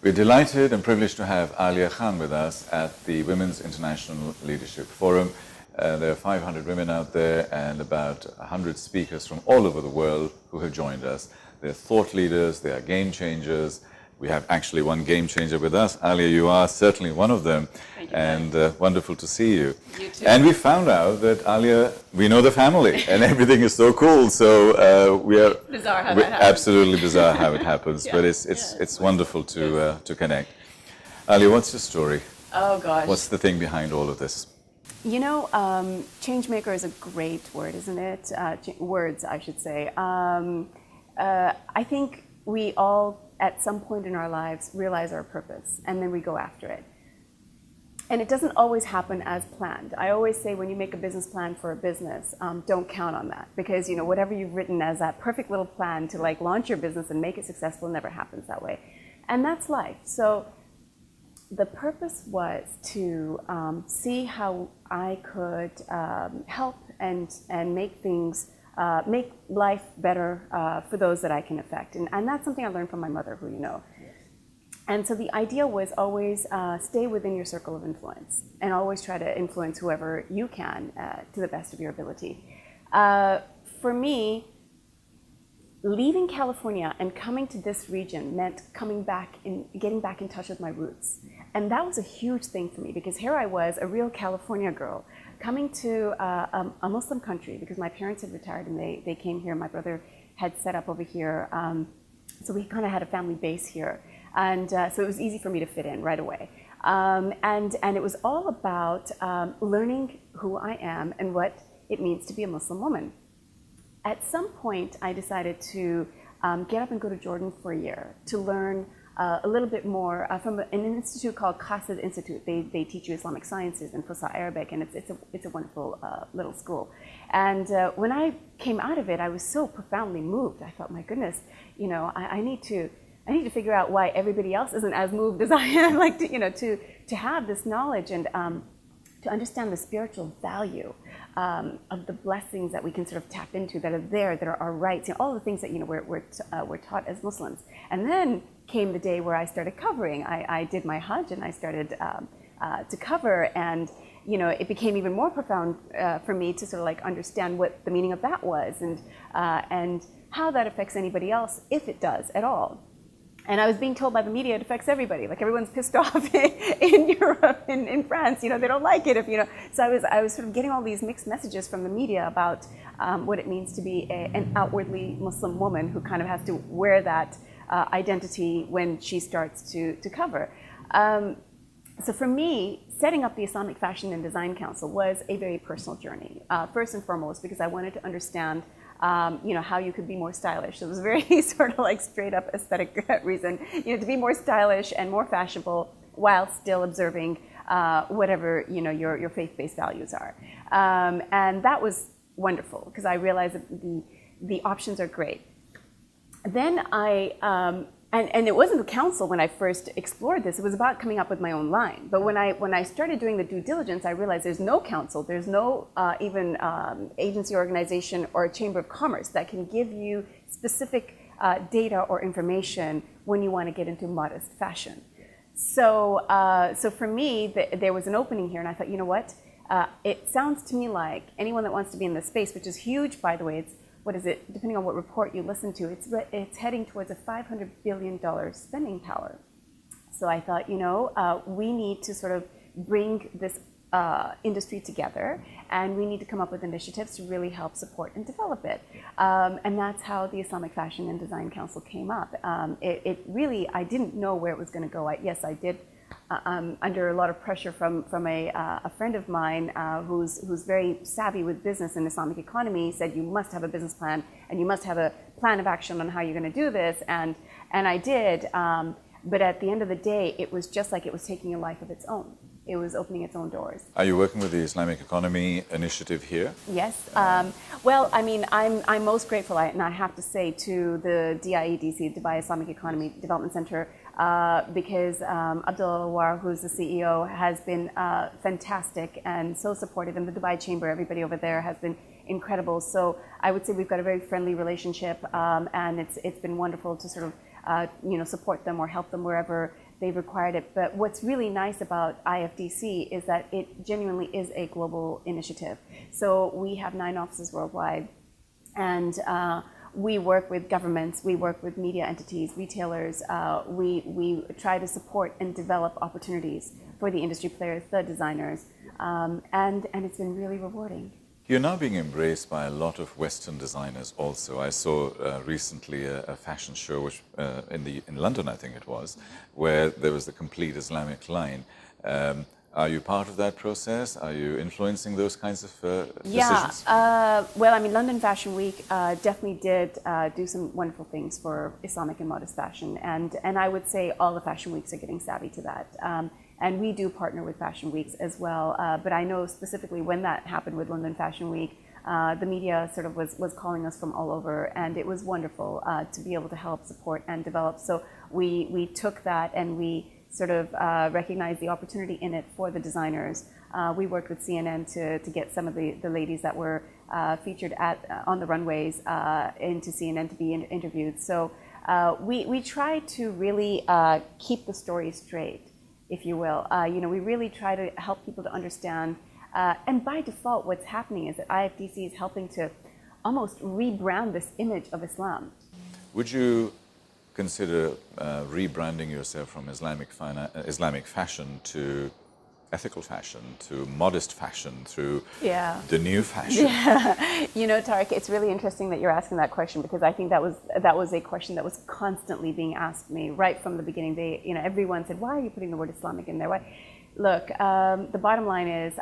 We're delighted and privileged to have Alia Khan with us at the Women's International Leadership Forum. There are 500 women out there and about 100 speakers from all over the world who have joined us. They're thought leaders, they are game changers. We have actually one game changer with us. Alia, you are certainly one of them. Thank you, and wonderful to see you. You too. And we found out that Alia, we know the family and everything is so cool. So we are bizarre how that happens. Absolutely bizarre how it happens, Yeah. but it's wonderful to connect. Alia, what's your story? Oh gosh. What's the thing behind all of this? You know, change maker is a great word, isn't it? Words, I should say. I think we all, at some point in our lives, realize our purpose, and then we go after it. And it doesn't always happen as planned. I always say when you make a business plan for a business, don't count on that, because whatever you've written as that perfect little plan to launch your business and make it successful never happens that way. And that's life. So the purpose was to see how I could help and make things, make life better for those that I can affect. And that's something I learned from my mother, who you know. And so the idea was always stay within your circle of influence and always try to influence whoever you can to the best of your ability. For me, leaving California and coming to this region meant getting back in touch with my roots. And that was a huge thing for me, because here I was, a real California girl, coming to a Muslim country, because my parents had retired and they came here. My brother had set up over here. So we kind of had a family base here. And so it was easy for me to fit in right away. And it was all about learning who I am and what it means to be a Muslim woman. At some point, I decided to get up and go to Jordan for a year to learn a little bit more from an institute called Qasid Institute. They teach you Islamic sciences and Fusha Arabic, and it's a wonderful little school. And when I came out of it, I was so profoundly moved. I thought, my goodness, I need to figure out why everybody else isn't as moved as I am. To have this knowledge and to understand the spiritual value of the blessings that we can sort of tap into, that are there, that are our rights, all the things that we're taught as Muslims. And then came the day where I started covering. I did my Hajj and I started to cover, and it became even more profound for me to sort of understand what the meaning of that was, and how that affects anybody else, if it does at all. And I was being told by the media it affects everybody. Everyone's pissed off in Europe, in France. They don't like it if So I was sort of getting all these mixed messages from the media about what it means to be an outwardly Muslim woman who kind of has to wear that identity when she starts to cover. So for me, setting up the Islamic Fashion and Design Council was a very personal journey. First and foremost, because I wanted to understand how you could be more stylish. So it was a very sort of straight up aesthetic reason, to be more stylish and more fashionable while still observing whatever, your faith-based values are. And that was wonderful, because I realized that the options are great. Then and it wasn't the council when I first explored this. It was about coming up with my own line. But when I started doing the due diligence, I realized there's no council, there's no even agency, organization, or a chamber of commerce that can give you specific data or information when you want to get into modest fashion. So for me, there was an opening here, and I thought, you know what? It sounds to me like anyone that wants to be in this space, which is huge, by the way. It's, what is it, depending on what report you listen to, it's heading towards a $500 billion spending power. So I thought, we need to sort of bring this industry together, and we need to come up with initiatives to really help support and develop it. And that's how the Islamic Fashion and Design Council came up. It really, I didn't know where it was going to go. Yes, I did. Under a lot of pressure from a friend of mine who's very savvy with business and Islamic economy, said you must have a business plan and you must have a plan of action on how you're going to do this, and I did. But at the end of the day, it was just like it was taking a life of its own. It was opening its own doors. Are you working with the Islamic Economy Initiative here? Yes. Well, I mean, I'm most grateful, and I have to say, to the DIEDC, Dubai Islamic Economy Development Center, because Abdullah Awar, who's the CEO, has been fantastic and so supportive, and the Dubai Chamber, everybody over there has been incredible. So I would say we've got a very friendly relationship, and it's been wonderful to sort of support them or help them wherever they've required it. But what's really nice about IFDC is that it genuinely is a global initiative. So we have 9 offices worldwide, and we work with governments, we work with media entities, retailers. We try to support and develop opportunities for the industry players, the designers, and it's been really rewarding. You're now being embraced by a lot of Western designers also. I saw recently a fashion show which, in London, I think it was, where there was the complete Islamic line. Are you part of that process? Are you influencing those kinds of decisions? Well, I mean, London Fashion Week definitely did do some wonderful things for Islamic and modest fashion. And I would say all the fashion weeks are getting savvy to that. And we do partner with fashion weeks as well. But I know specifically when that happened with London Fashion Week, the media sort of was calling us from all over, and it was wonderful to be able to help support and develop. So we took that and we sort of recognized the opportunity in it for the designers. We worked with CNN to get some of the ladies that were featured on the runways into CNN to be interviewed. So we try to really keep the story straight, if you will. We really try to help people to understand. And by default, what's happening is that IFDC is helping to almost rebrand this image of Islam. Would you consider rebranding yourself from Islamic fashion to ethical fashion, to modest fashion, through the new fashion? Yeah. Tariq, it's really interesting that you're asking that question, because I think that was a question that was constantly being asked me right from the beginning. Everyone said, "Why are you putting the word Islamic in there? Why?" Look, the bottom line is,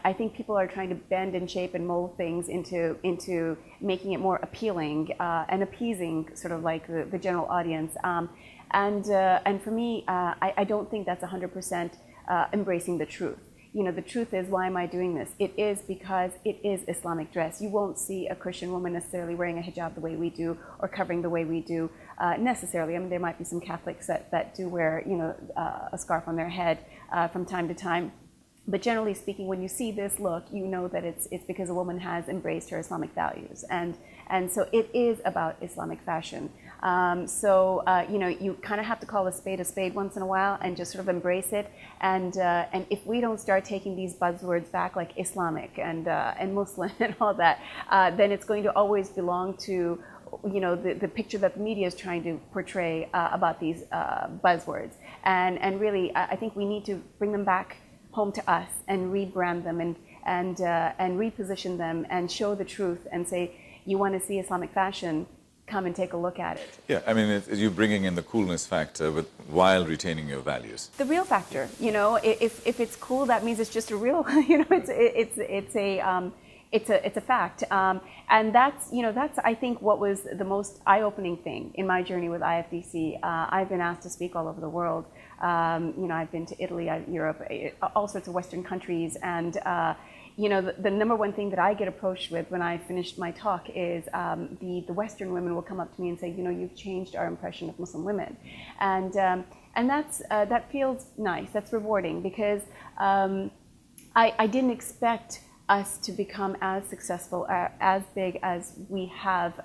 I think people are trying to bend and shape and mold things into making it more appealing and appeasing, sort of like the general audience. And for me, I don't think that's 100% embracing the truth. The truth is, why am I doing this? It is because it is Islamic dress. You won't see a Christian woman necessarily wearing a hijab the way we do, or covering the way we do necessarily. I mean, there might be some Catholics that do wear, a scarf on their head from time to time. But generally speaking, when you see this look, you know that it's because a woman has embraced her Islamic values. And so it is about Islamic fashion. You kind of have to call a spade once in a while and just sort of embrace it. And if we don't start taking these buzzwords back, like Islamic and Muslim and all that, then it's going to always belong to the picture that the media is trying to portray about these buzzwords. And really, I think we need to bring them back home to us and rebrand them and reposition them and show the truth and say, you want to see Islamic fashion, come and take a look at it. Yeah, I mean, you're bringing in the coolness factor while retaining your values. The real factor, if it's cool, that means it's just a real, it's a fact. And that's I think what was the most eye-opening thing in my journey with IFDC. I've been asked to speak all over the world. I've been to Italy, Europe, all sorts of Western countries, and the number one thing that I get approached with when I finished my talk is the Western women will come up to me and say, you've changed our impression of Muslim women, and that feels nice. That's rewarding, because I didn't expect us to become as successful, as big as we have.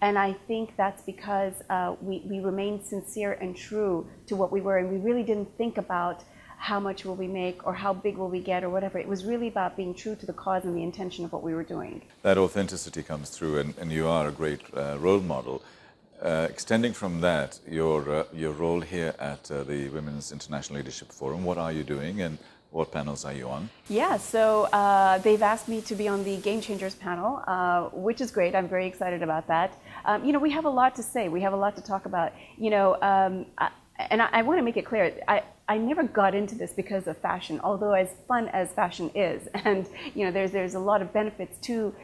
And I think that's because we remained sincere and true to what we were, and we really didn't think about how much will we make or how big will we get or whatever. It was really about being true to the cause and the intention of what we were doing. That authenticity comes through, and you are a great role model. Extending from that, your role here at the Women's International Leadership Forum, what are you doing and what panels are you on? Yeah, so they've asked me to be on the Game Changers panel, which is great. I'm very excited about that. We have a lot to say. We have a lot to talk about. And I want to make it clear, I never got into this because of fashion, although as fun as fashion is, and there's a lot of benefits to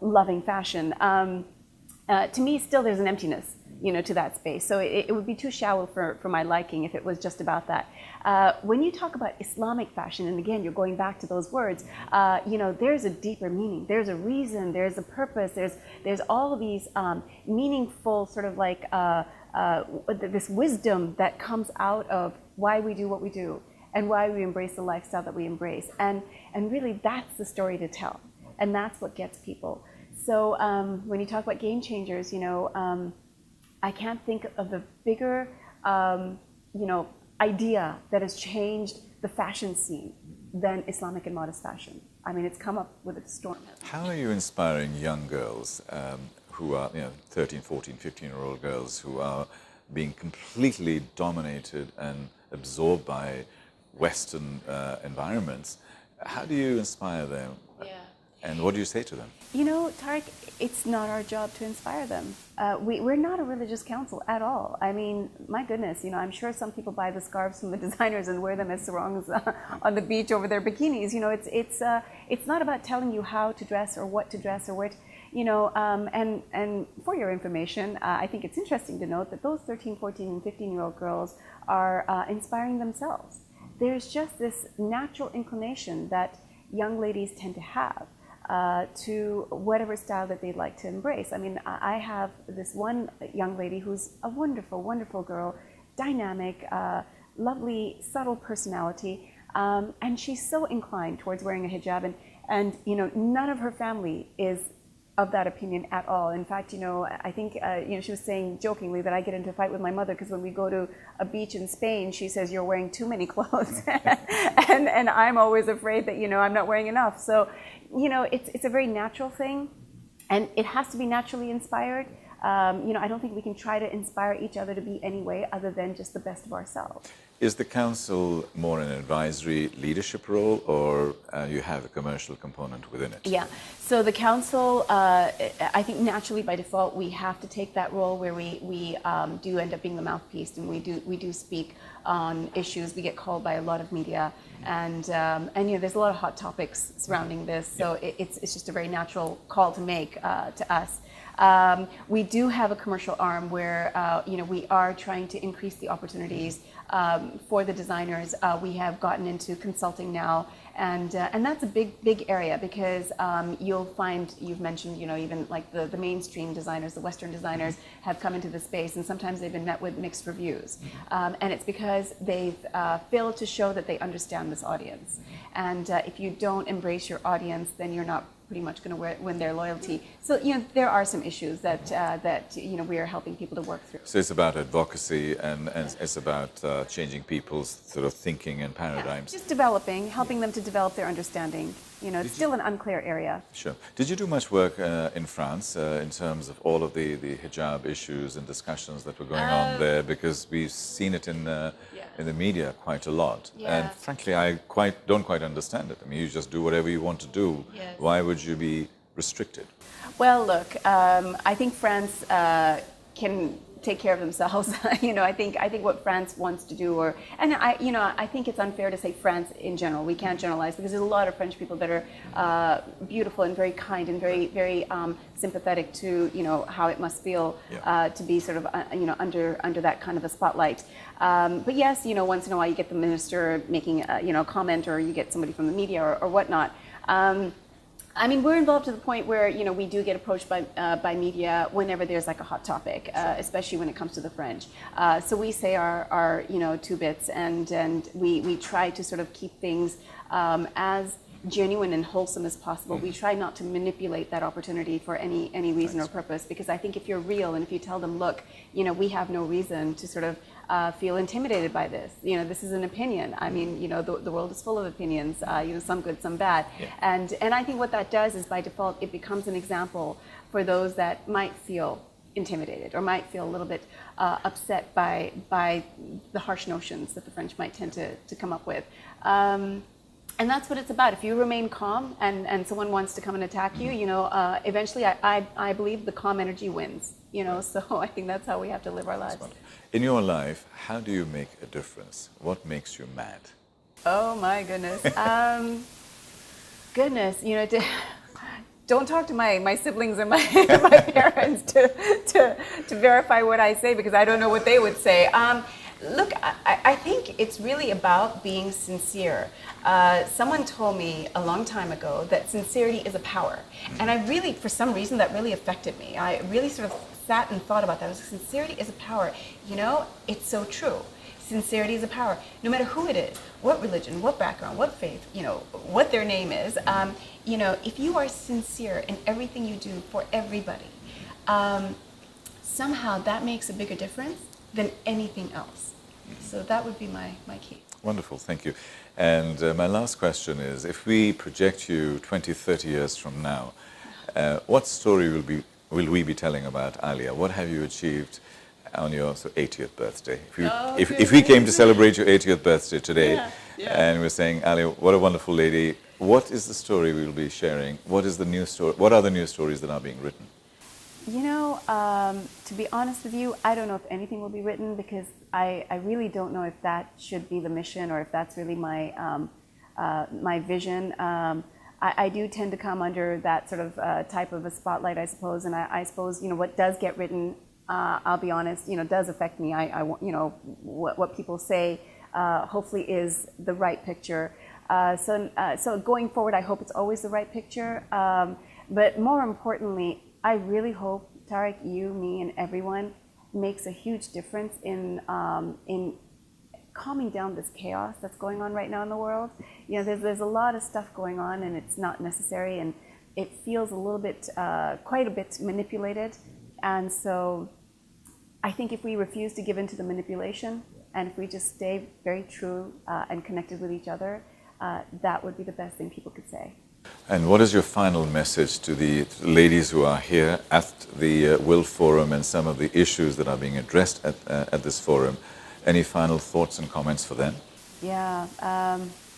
loving fashion. To me, still there's an emptiness, to that space. So it would be too shallow for my liking if it was just about that. When you talk about Islamic fashion, and again, you're going back to those words, there's a deeper meaning. There's a reason. There's a purpose. There's all of these meaningful sort of like this wisdom that comes out of why we do what we do and why we embrace the lifestyle that we embrace. And really, that's the story to tell. And that's what gets people. So when you talk about game changers, I can't think of a bigger, idea that has changed the fashion scene than Islamic and modest fashion. I mean, it's come up with a storm. How are you inspiring young girls who are, 13, 14, 15-year-old girls who are being completely dominated and absorbed by Western environments? How do you inspire them? Yeah. And what do you say to them? You know, Tariq, it's not our job to inspire them. We're not a religious council at all. I mean, my goodness, I'm sure some people buy the scarves from the designers and wear them as sarongs on the beach over their bikinis. It's not about telling you how to dress or what to dress or where to, and for your information, I think it's interesting to note that those 13, 14, and 15-year-old girls are inspiring themselves. There's just this natural inclination that young ladies tend to have to whatever style that they'd like to embrace. I mean, I have this one young lady who's a wonderful, wonderful girl, dynamic, lovely, subtle personality, and she's so inclined towards wearing a hijab, and none of her family is of that opinion at all. In fact, I think, she was saying jokingly that I get into a fight with my mother because when we go to a beach in Spain, she says, "You're wearing too many clothes." and I'm always afraid that, I'm not wearing enough. So, it's a very natural thing, and it has to be naturally inspired. I don't think we can try to inspire each other to be any way other than just the best of ourselves. Is the council more an advisory leadership role, or you have a commercial component within it? Yeah, so the council, I think naturally by default, we have to take that role where we do end up being the mouthpiece, and we do speak on issues. We get called by a lot of media, and there's a lot of hot topics surrounding this, so it's just a very natural call to make to us. We do have a commercial arm where we are trying to increase the opportunities for the designers. We have gotten into consulting now, and that's a big area because you'll find, you've mentioned, even like the mainstream designers, the Western designers have come into the space, and sometimes they've been met with mixed reviews, and it's because they've failed to show that they understand this audience. And if you don't embrace your audience, then you're not pretty much going to win their loyalty. So, there are some issues that we are helping people to work through. So it's about advocacy and it's about changing people's sort of thinking and paradigms. Yeah, just helping them to develop their understanding. It's still an unclear area. Sure. Did you do much work in France in terms of all of the hijab issues and discussions that were going on there? Because we've seen it in the media quite a lot. Yeah. And frankly, I don't quite understand it. I mean, you just do whatever you want to do. Yes. Why would you be restricted? Well, look, I think France can take care of themselves. I think what France wants to do, I think it's unfair to say France in general. We can't generalize because there's a lot of French people that are beautiful and very kind and very, very sympathetic to how it must feel to be sort of under that kind of a spotlight. But yes, once in a while you get the minister making a comment, or you get somebody from the media or whatnot. I mean, we're involved to the point where we do get approached by media whenever there's like a hot topic, especially when it comes to the French. So we say our two bits, and we try to sort of keep things as genuine and wholesome as possible. We try not to manipulate that opportunity for any reason or purpose, because I think if you're real and if you tell them, look, we have no reason to sort of feel intimidated by this. This is an opinion. I mean, the world is full of opinions, some good, some bad. Yeah. And I think what that does is by default, it becomes an example for those that might feel intimidated or might feel a little bit upset by the harsh notions that the French might tend to come up with. And that's what it's about. If you remain calm and someone wants to come and attack you, eventually I believe the calm energy wins, so I think that's how we have to live our lives. In your life, how do you make a difference? What makes you mad? Oh my goodness. Don't talk to my siblings and my parents to verify what I say, because I don't know what they would say. Look, I think it's really about being sincere. Someone told me a long time ago that sincerity is a power. And I really, for some reason, that really affected me. I really sort of sat and thought about that. I was like, sincerity is a power. It's so true. Sincerity is a power. No matter who it is, what religion, what background, what faith, what their name is, if you are sincere in everything you do for everybody, somehow that makes a bigger difference than anything else. So that would be my key. Wonderful, thank you. And my last question is, if we project you 20, 30 years from now, what story will we be telling about Alia? What have you achieved on your 80th birthday? If we came to celebrate your 80th birthday today, and we're saying, Alia, what a wonderful lady, what is the story we'll be sharing? What is the new story? What are the new stories that are being written? You know, to be honest with you, I don't know if anything will be written, because I really don't know if that should be the mission or if that's really my my vision. I do tend to come under that sort of type of a spotlight, I suppose, and I suppose, you know, what does get written, I'll be honest, you know, does affect me. You know, what people say hopefully is the right picture. So going forward, I hope it's always the right picture. But more importantly, I really hope, Tariq, you, me, and everyone makes a huge difference in calming down this chaos that's going on right now in the world. You know, there's a lot of stuff going on, and it's not necessary, and it feels a little bit, quite a bit manipulated. And so I think if we refuse to give in to the manipulation, and if we just stay very true and connected with each other, that would be the best thing people could say. And what is your final message to the ladies who are here at the WIL Forum and some of the issues that are being addressed at this forum? Any final thoughts and comments for them? Yeah,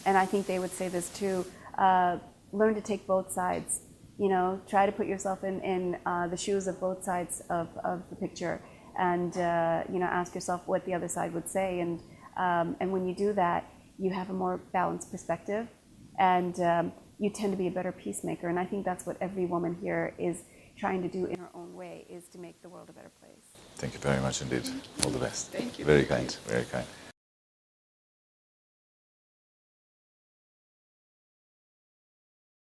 and I think they would say this too. Learn to take both sides. You know, try to put yourself in the shoes of both sides of the picture, and you know, ask yourself what the other side would say. And when you do that, you have a more balanced perspective, and you tend to be a better peacemaker. And I think that's what every woman here is trying to do in her own way, is to make the world a better place. Thank you very much indeed. All the best. Thank you. Very kind, very kind.